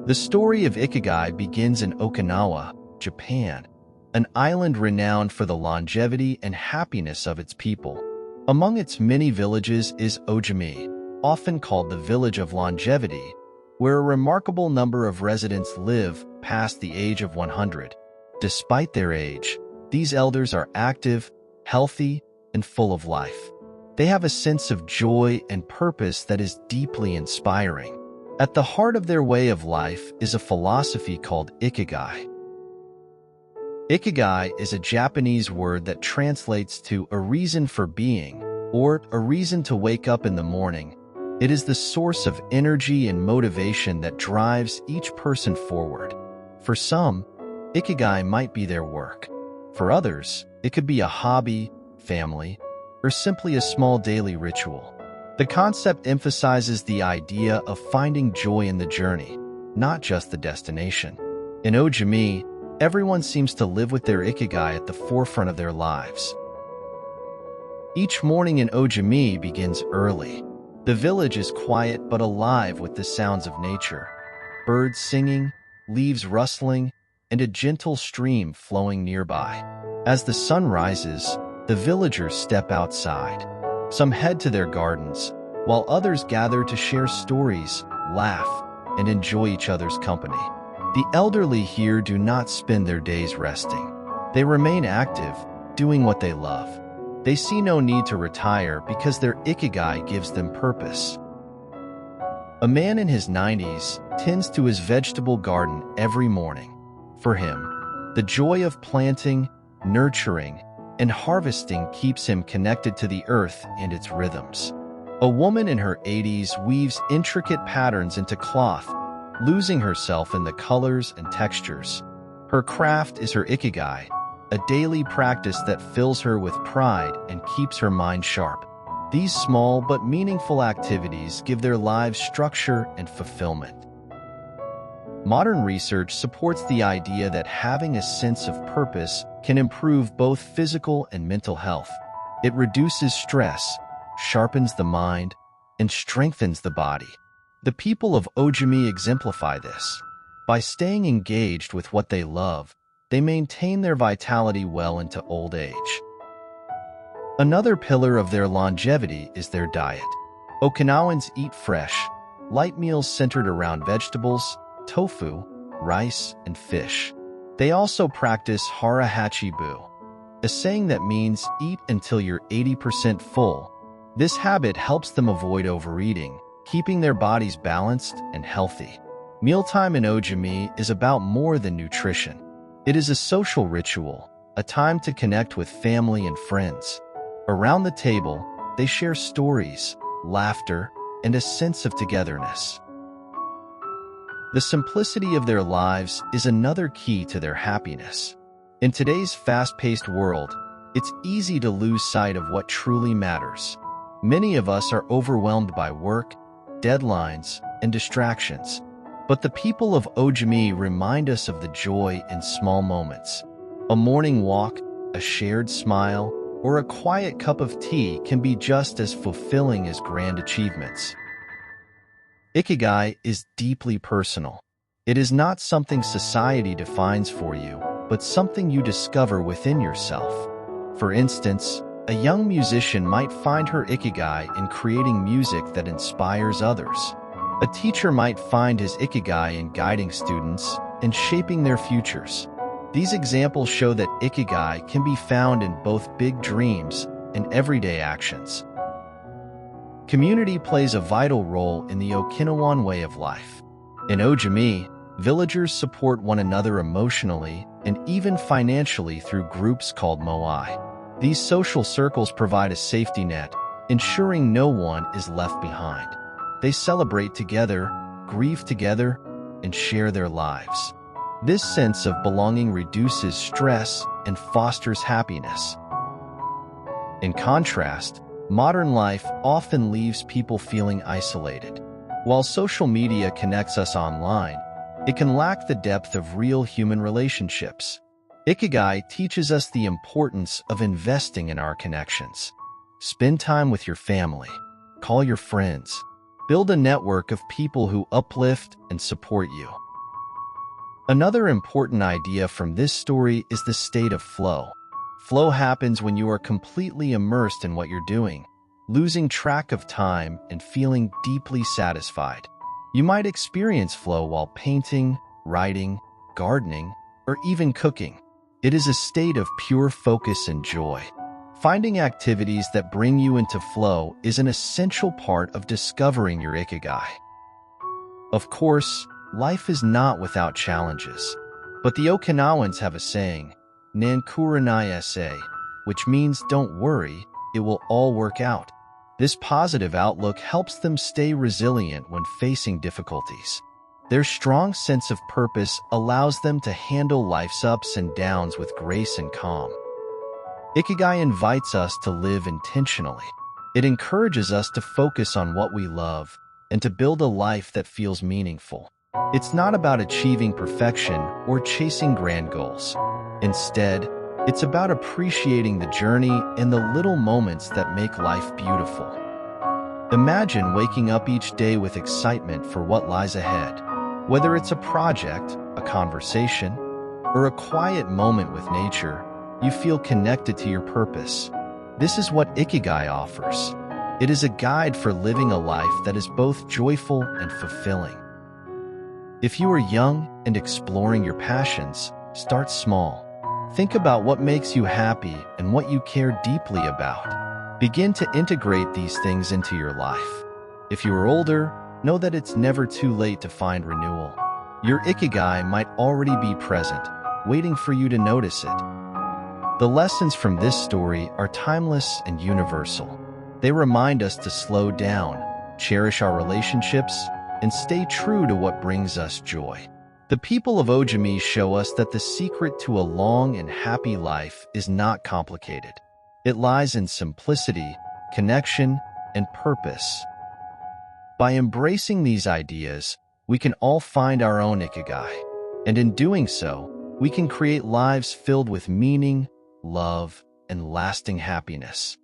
The story of Ikigai begins in Okinawa, Japan, an island renowned for the longevity and happiness of its people. Among its many villages is Ogimi, often called the Village of Longevity, where a remarkable number of residents live past the age of 100. Despite their age, these elders are active, healthy, and full of life. They have a sense of joy and purpose that is deeply inspiring. At the heart of their way of life is a philosophy called Ikigai. Ikigai is a Japanese word that translates to a reason for being, or a reason to wake up in the morning. It is the source of energy and motivation that drives each person forward. For some, Ikigai might be their work. For others, it could be a hobby, family, or simply a small daily ritual. The concept emphasizes the idea of finding joy in the journey, not just the destination. In Ogimi, everyone seems to live with their Ikigai at the forefront of their lives. Each morning in Ogimi begins early. The village is quiet but alive with the sounds of nature. Birds singing, leaves rustling, and a gentle stream flowing nearby. As the sun rises, the villagers step outside. Some head to their gardens, while others gather to share stories, laugh, and enjoy each other's company. The elderly here do not spend their days resting. They remain active, doing what they love. They see no need to retire because their Ikigai gives them purpose. A man in his 90s tends to his vegetable garden every morning. For him, the joy of planting, nurturing, and harvesting keeps him connected to the earth and its rhythms. A woman in her 80s weaves intricate patterns into cloth, losing herself in the colors and textures. Her craft is her Ikigai, a daily practice that fills her with pride and keeps her mind sharp. These small but meaningful activities give their lives structure and fulfillment. Modern research supports the idea that having a sense of purpose can improve both physical and mental health. It reduces stress, sharpens the mind, and strengthens the body. The people of Ogimi exemplify this. By staying engaged with what they love, they maintain their vitality well into old age. Another pillar of their longevity is their diet. Okinawans eat fresh, light meals centered around vegetables, tofu, rice, and fish. They also practice hara hachibu, a saying that means eat until you're 80% full. This habit helps them avoid overeating, keeping their bodies balanced and healthy. Mealtime in Ogimi is about more than nutrition. It is a social ritual, a time to connect with family and friends. Around the table, they share stories, laughter, and a sense of togetherness. The simplicity of their lives is another key to their happiness. In today's fast-paced world, it's easy to lose sight of what truly matters. Many of us are overwhelmed by work, deadlines, and distractions. But the people of Ogimi remind us of the joy in small moments. A morning walk, a shared smile, or a quiet cup of tea can be just as fulfilling as grand achievements. Ikigai is deeply personal. It is not something society defines for you, but something you discover within yourself. For instance, a young musician might find her Ikigai in creating music that inspires others. A teacher might find his Ikigai in guiding students and shaping their futures. These examples show that Ikigai can be found in both big dreams and everyday actions. Community plays a vital role in the Okinawan way of life. In Ogimi, villagers support one another emotionally and even financially through groups called moai. These social circles provide a safety net, ensuring no one is left behind. They celebrate together, grieve together, and share their lives. This sense of belonging reduces stress and fosters happiness. In contrast, modern life often leaves people feeling isolated. While social media connects us online, it can lack the depth of real human relationships. Ikigai teaches us the importance of investing in our connections. Spend time with your family. Call your friends. Build a network of people who uplift and support you. Another important idea from this story is the state of flow. Flow happens when you are completely immersed in what you're doing, losing track of time and feeling deeply satisfied. You might experience flow while painting, writing, gardening, or even cooking. It is a state of pure focus and joy. Finding activities that bring you into flow is an essential part of discovering your Ikigai. Of course, life is not without challenges, but the Okinawans have a saying, "Nankuranai sa," which means don't worry, it will all work out. This positive outlook helps them stay resilient when facing difficulties. Their strong sense of purpose allows them to handle life's ups and downs with grace and calm. Ikigai invites us to live intentionally. It encourages us to focus on what we love and to build a life that feels meaningful. It's not about achieving perfection or chasing grand goals. Instead, it's about appreciating the journey and the little moments that make life beautiful. Imagine waking up each day with excitement for what lies ahead. Whether it's a project, a conversation, or a quiet moment with nature, you feel connected to your purpose. This is what Ikigai offers. It is a guide for living a life that is both joyful and fulfilling. If you are young and exploring your passions, start small. Think about what makes you happy and what you care deeply about. Begin to integrate these things into your life. If you are older, know that it's never too late to find renewal. Your Ikigai might already be present, waiting for you to notice it. The lessons from this story are timeless and universal. They remind us to slow down, cherish our relationships, and stay true to what brings us joy. The people of Ogimi show us that the secret to a long and happy life is not complicated. It lies in simplicity, connection, and purpose. By embracing these ideas, we can all find our own Ikigai, and in doing so, we can create lives filled with meaning, love, and lasting happiness.